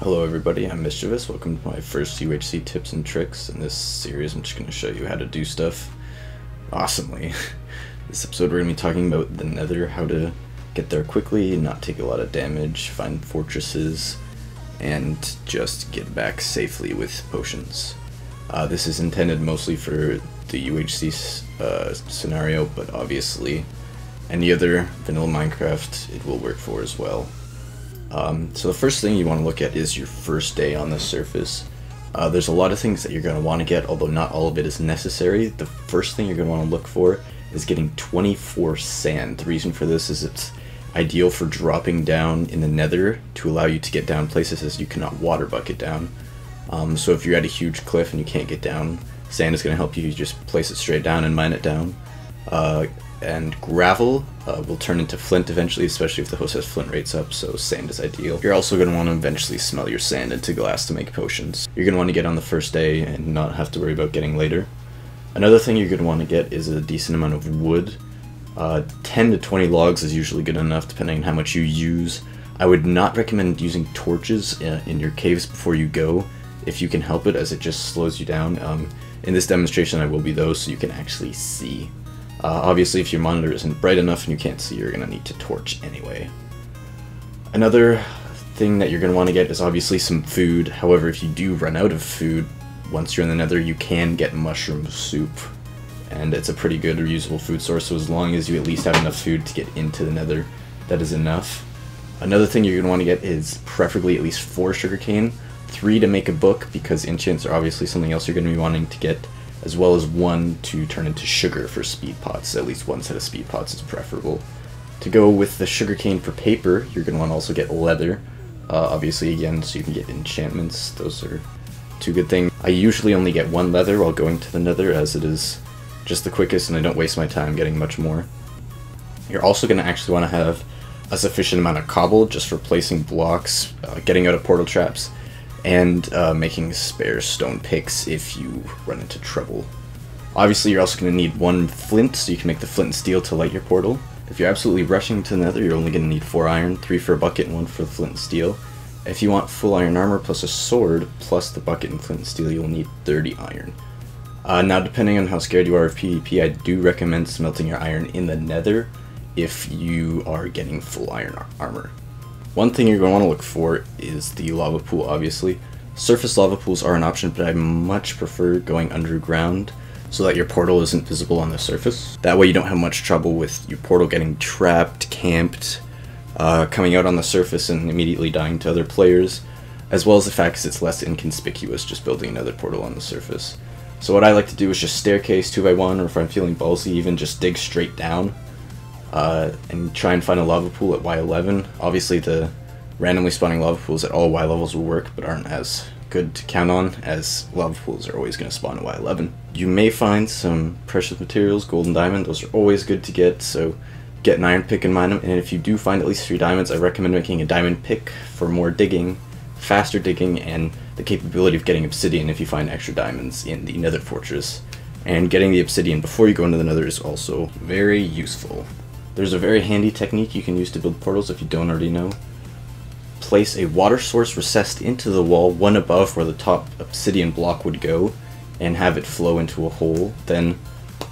Hello everybody, I'm Mischevous. Welcome to my first UHC tips and tricks. In this series I'm just going to show you how to do stuff awesomely. This episode we're going to be talking about the nether, how to get there quickly, not take a lot of damage, find fortresses, and just get back safely with potions. This is intended mostly for the UHC scenario, but obviously any other vanilla Minecraft it will work for as well. So the first thing you want to look at is your first day on the surface. There's a lot of things that you're going to want to get, although not all of it is necessary. The first thing you're going to want to look for is getting 24 sand. The reason for this is it's ideal for dropping down in the nether to allow you to get down places as you cannot water bucket down. So if you're at a huge cliff and you can't get down, sand is going to help you just place it straight down and mine it down. And gravel will turn into flint eventually, especially if the host has flint rates up, so sand is ideal. You're also going to want to eventually smelt your sand into glass to make potions. You're going to want to get on the first day and not have to worry about getting later. Another thing you're going to want to get is a decent amount of wood. 10 to 20 logs is usually good enough depending on how much you use. I would not recommend using torches in your caves before you go, if you can help it, as it just slows you down. In this demonstration I will be though, so you can actually see. Obviously, if your monitor isn't bright enough and you can't see, you're going to need to torch anyway. Another thing that you're going to want to get is obviously some food. However, if you do run out of food once you're in the nether, you can get mushroom soup. And it's a pretty good reusable food source, so as long as you at least have enough food to get into the nether, that is enough. Another thing you're going to want to get is preferably at least 4 sugarcane, 3 to make a book, because enchants are obviously something else you're going to be wanting to get, as well as 1 to turn into sugar for speed pots. At least 1 set of speed pots is preferable. To go with the sugarcane for paper, you're going to want to also get leather, obviously again, so you can get enchantments. Those are 2 good things. I usually only get 1 leather while going to the nether, as it is just the quickest and I don't waste my time getting much more. You're also going to actually want to have a sufficient amount of cobble just for placing blocks, getting out of portal traps, and making spare stone picks if you run into trouble. Obviously you're also going to need 1 flint, so you can make the flint and steel to light your portal. If you're absolutely rushing to the nether, you're only going to need 4 iron, 3 for a bucket and 1 for the flint and steel. If you want full iron armor plus a sword plus the bucket and flint and steel, you'll need 30 iron. Now depending on how scared you are of PvP, I do recommend smelting your iron in the nether if you are getting full iron armor. One thing you're going to want to look for is the lava pool, obviously. Surface lava pools are an option, but I much prefer going underground so that your portal isn't visible on the surface. That way you don't have much trouble with your portal getting trapped, camped, coming out on the surface and immediately dying to other players, as well as the fact that it's less inconspicuous just building another portal on the surface. So what I like to do is just staircase 2x1, or if I'm feeling ballsy, even just dig straight down. And try and find a lava pool at Y11. Obviously the randomly spawning lava pools at all Y levels will work, but aren't as good to count on, as lava pools are always going to spawn at Y11. You may find some precious materials, gold and diamond. Those are always good to get, so get an iron pick and mine them. And if you do find at least 3 diamonds, I recommend making a diamond pick for more digging, faster digging, and the capability of getting obsidian if you find extra diamonds in the nether fortress. And getting the obsidian before you go into the nether is also very useful. There's a very handy technique you can use to build portals if you don't already know. Place a water source recessed into the wall, 1 above where the top obsidian block would go, and have it flow into a hole. Then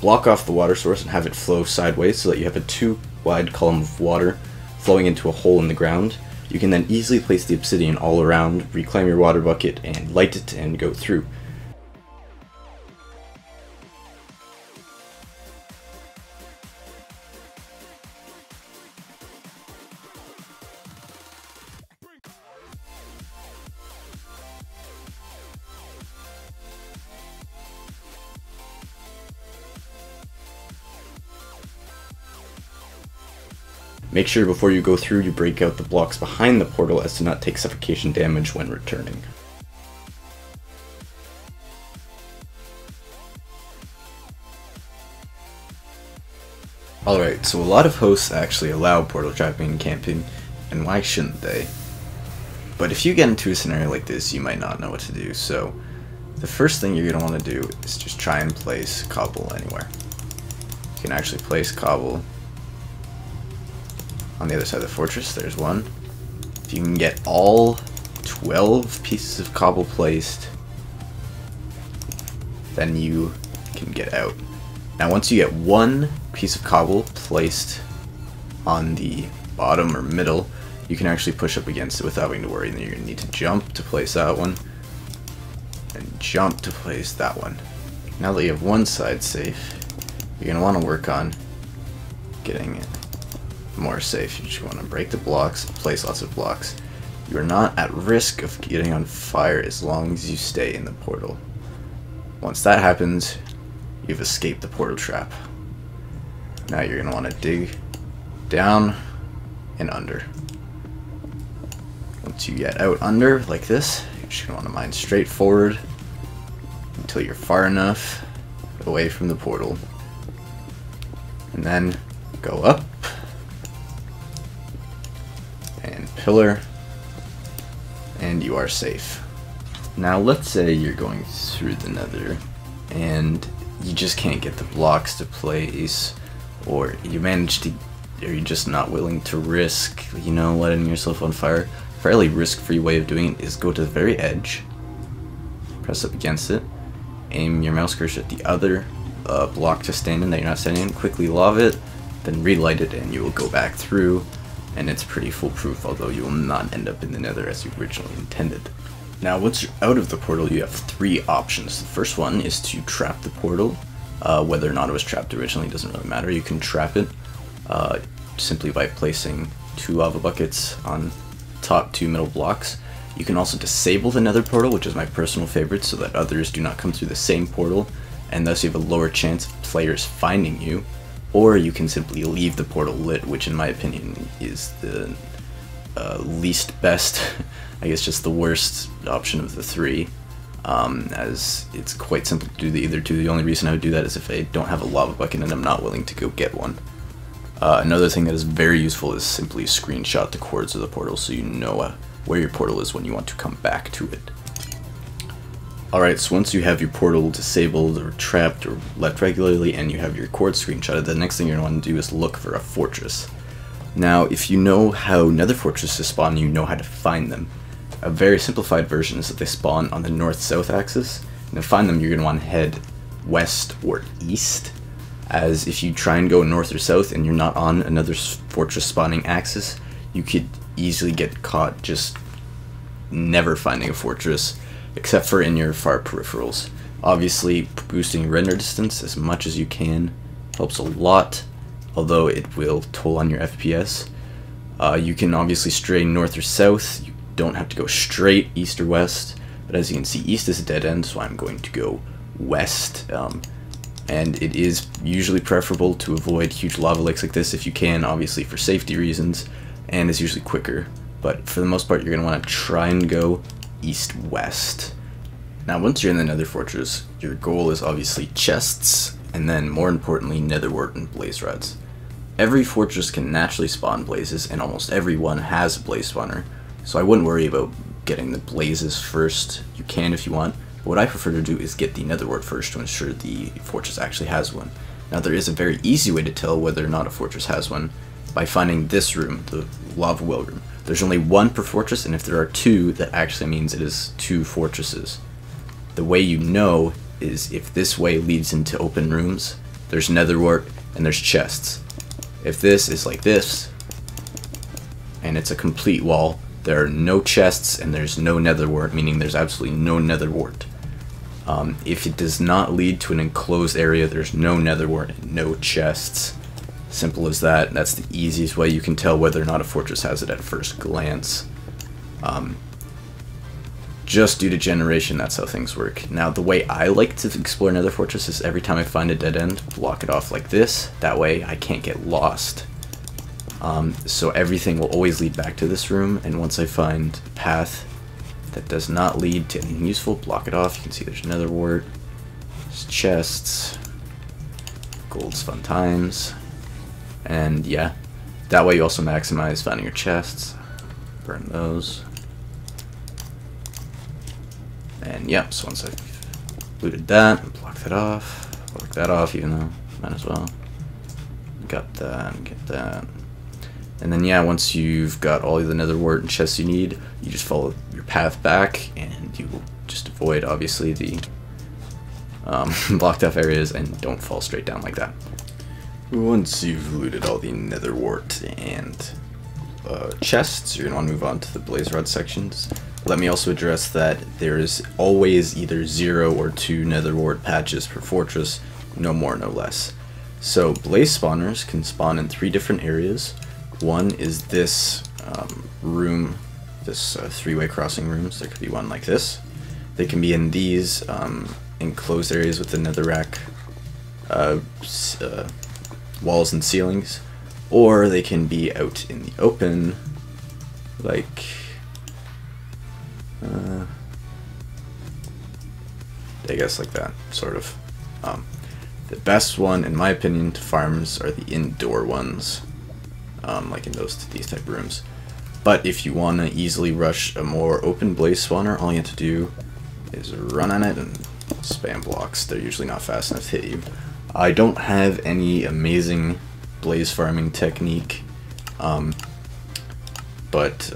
block off the water source and have it flow sideways so that you have a 2 wide column of water flowing into a hole in the ground. You can then easily place the obsidian all around, reclaim your water bucket, and light it and go through. Make sure before you go through you break out the blocks behind the portal as to not take suffocation damage when returning. Alright, so a lot of hosts actually allow portal trapping and camping, and why shouldn't they? But if you get into a scenario like this, you might not know what to do, so the first thing you're going to want to do is just try and place cobble anywhere. You can actually place cobble on the other side of the fortress. There's one. If you can get all 12 pieces of cobble placed, then you can get out. Now once you get one piece of cobble placed on the bottom or middle, you can actually push up against it without having to worry. And then you're going to need to jump to place that one, and jump to place that one. Now that you have one side safe, you're going to want to work on getting it more safe. You just want to break the blocks, place lots of blocks. You're not at risk of getting on fire as long as you stay in the portal. Once that happens, you've escaped the portal trap. Now you're going to want to dig down and under. Once you get out under like this, you're just going to want to mine straight forward until you're far enough away from the portal. And then go up and pillar, and you are safe. Now let's say you're going through the nether and you just can't get the blocks to place, or you manage to, or you're just not willing to risk, you know, letting yourself on fire. A fairly risk-free way of doing it is go to the very edge, press up against it, aim your mouse cursor at the other block to stand in that you're not standing in, quickly lava it, then relight it, and you will go back through, and it's pretty foolproof, although you will not end up in the nether as you originally intended. Now once you're out of the portal, you have three options. The first one is to trap the portal. Whether or not it was trapped originally doesn't really matter. You can trap it simply by placing 2 lava buckets on top 2 middle blocks. You can also disable the nether portal, which is my personal favorite, so that others do not come through the same portal, and thus you have a lower chance of players finding you. Or you can simply leave the portal lit, which in my opinion is the least best, I guess just the worst option of the three, as it's quite simple to do either two. The only reason I would do that is if I don't have a lava bucket and I'm not willing to go get one. Another thing that is very useful is simply screenshot the coordinates of the portal so you know where your portal is when you want to come back to it. Alright, so once you have your portal disabled or trapped or left regularly and you have your cord screenshotted, the next thing you're going to want to do is look for a fortress. Now, if you know how nether fortresses spawn, you know how to find them. A very simplified version is that they spawn on the north-south axis, and to find them you're going to want to head west or east, as if you try and go north or south and you're not on another fortress spawning axis, you could easily get caught just never finding a fortress, except for in your far peripherals. Obviously, boosting render distance as much as you can helps a lot, although it will toll on your FPS. You can obviously stray north or south. You don't have to go straight east or west, but as you can see, east is a dead end, so I'm going to go west. And it is usually preferable to avoid huge lava lakes like this if you can, obviously for safety reasons, and it's usually quicker. But for the most part, you're going to want to try and go east-west. Now once you're in the nether fortress, your goal is obviously chests, and then more importantly nether wart and blaze rods. Every fortress can naturally spawn blazes, and almost every one has a blaze spawner, so I wouldn't worry about getting the blazes first. You can if you want, but what I prefer to do is get the nether wart first to ensure the fortress actually has one. Now there is a very easy way to tell whether or not a fortress has one by finding this room, the lava well room. There's only one per fortress, and if there are two, that actually means it is 2 fortresses. The way you know is if this way leads into open rooms, there's nether wart, and there's chests. If this is like this, and it's a complete wall, there are no chests and there's no nether wart, meaning there's absolutely no nether wart. If it does not lead to an enclosed area, there's no nether wart and no chests. Simple as that. That's the easiest way you can tell whether or not a fortress has it at first glance. Just due to generation, that's how things work. Now, the way I like to explore nether fortress is every time I find a dead end, block it off like this. That way I can't get lost. So everything will always lead back to this room, and once I find a path that does not lead to anything useful, block it off. You can see there's nether wart, there's chests, gold's fun times. And yeah, that way you also maximize finding your chests. Burn those. And yep, so once I've looted that, block that off, even though might as well. Got that, get that. And then yeah, once you've got all of the nether wart and chests you need, you just follow your path back, and you will just avoid obviously the blocked off areas and don't fall straight down like that. Once you've looted all the nether wart and chests, you're going to want to move on to the blaze rod sections. Let me also address that there is always either 0 or 2 nether wart patches per fortress, no more, no less. So blaze spawners can spawn in 3 different areas. One is this room, this 3-way crossing rooms. There could be one like this. They can be in these enclosed areas with the netherrack walls and ceilings, or they can be out in the open, like I guess like that, sort of. The best one, in my opinion, to farms are the indoor ones, like in these type of rooms. But if you want to easily rush a more open blaze spawner, all you have to do is run on it and spam blocks. They're usually not fast enough to hit you. I don't have any amazing blaze farming technique, but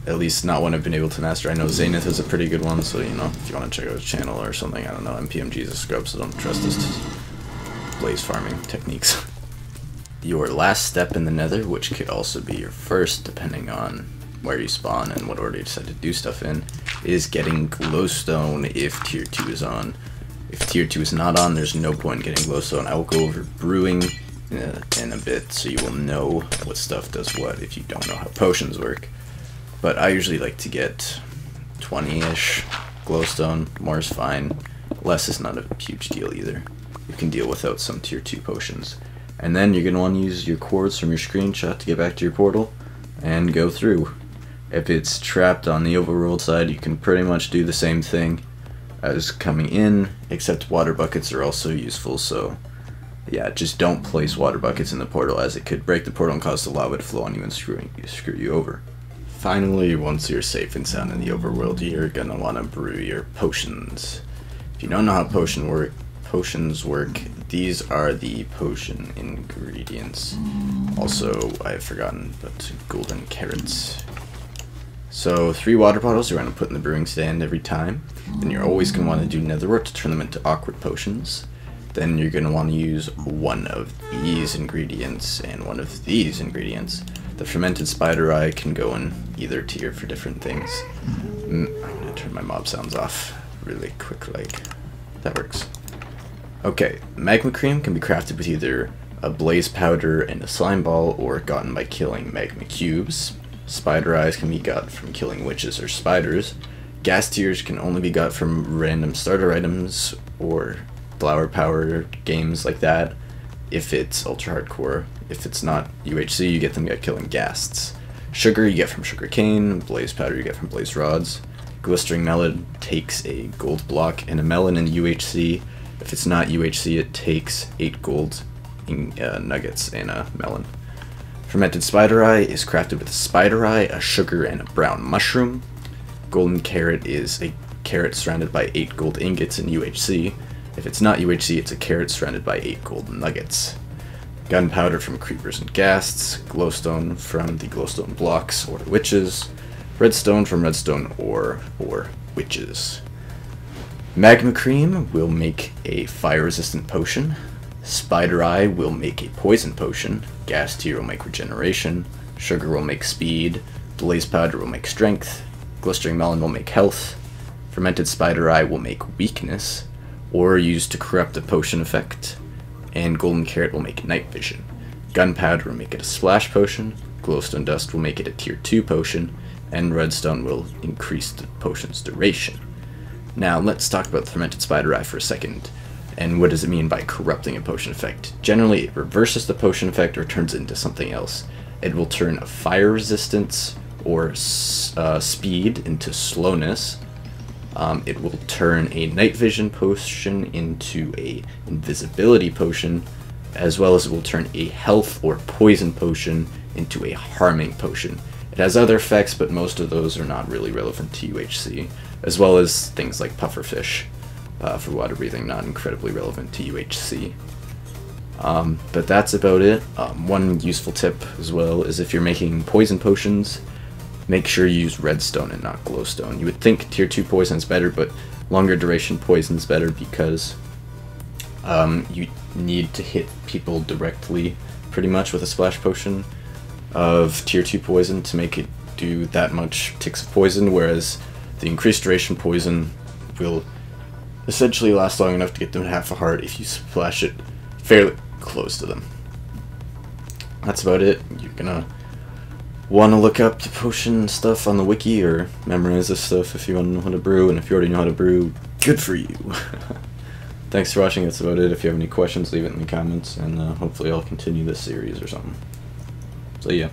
at least not one I've been able to master. I know Zenith is a pretty good one, so you know, if you want to check out his channel or something, I don't know, MPMG's a scrub, so don't trust his blaze farming techniques. Your last step in the nether, which could also be your first depending on where you spawn and what order you decide to do stuff in, is getting glowstone if tier 2 is on. If tier 2 is not on, there's no point in getting glowstone. I will go over brewing in a bit, so you will know what stuff does what if you don't know how potions work. But I usually like to get 20-ish glowstone. More is fine. Less is not a huge deal either. You can deal without some tier 2 potions. And then you're going to want to use your quartz from your screenshot to get back to your portal and go through. If it's trapped on the overworld side, you can pretty much do the same thing as coming in, except water buckets are also useful, so yeah, just don't place water buckets in the portal, as it could break the portal and cause the lava to flow on you and screw you over. Finally, once you're safe and sound in the overworld, you're gonna want to brew your potions. If you don't know how potions work, these are the potion ingredients. Also, I've forgotten, but golden carrots. So 3 water bottles you're going to put in the brewing stand every time. Then you're always going to want to do netherwort to turn them into awkward potions. Then you're going to want to use one of these ingredients and one of these ingredients. The fermented spider eye can go in either tier for different things. I'm going to turn my mob sounds off really quick, like that works. Okay, magma cream can be crafted with either a blaze powder and a slime ball, or gotten by killing magma cubes. Spider eyes can be got from killing witches or spiders. Gas tiers can only be got from random starter items or flower power games like that, if it's ultra hardcore. If it's not UHC, you get them by killing ghasts. Sugar you get from sugar cane, blaze powder you get from blaze rods. Glistering melon takes a gold block and a melon in UHC. If it's not UHC, it takes 8 gold nuggets and a melon. Fermented spider eye is crafted with a spider eye, a sugar, and a brown mushroom. Golden carrot is a carrot surrounded by 8 gold ingots in UHC. If it's not UHC, it's a carrot surrounded by 8 gold nuggets. Gunpowder from creepers and ghasts. Glowstone from the glowstone blocks or witches. Redstone from redstone ore or witches. Magma cream will make a fire-resistant potion. Spider eye will make a poison potion. Gas tier will make regeneration. Sugar will make speed. Blaze powder will make strength. Glistering melon will make health. Fermented spider eye will make weakness, or used to corrupt the potion effect. And golden carrot will make night vision. Gunpowder will make it a splash potion. Glowstone dust will make it a tier 2 potion. And redstone will increase the potion's duration. Now let's talk about the fermented spider eye for a second. And what does it mean by corrupting a potion effect? Generally, it reverses the potion effect or turns it into something else. It will turn a fire resistance or speed into slowness. It will turn a night vision potion into a invisibility potion, as well as it will turn a health or poison potion into a harming potion. It has other effects, but most of those are not really relevant to UHC, as well as things like pufferfish. For water breathing, not incredibly relevant to UHC. But that's about it. One useful tip as well is if you're making poison potions, make sure you use redstone and not glowstone. You would think tier 2 poison is better, but longer duration poison is better because you need to hit people directly pretty much with a splash potion of tier 2 poison to make it do that much ticks of poison, whereas the increased duration poison will essentially last long enough to get them half a heart if you splash it fairly close to them. That's about it. You're gonna want to look up the potion stuff on the wiki or memorize this stuff if you want to know how to brew, and if you already know how to brew, good for you. Thanks for watching. That's about it. If you have any questions, leave it in the comments, and hopefully I'll continue this series or something. So yeah.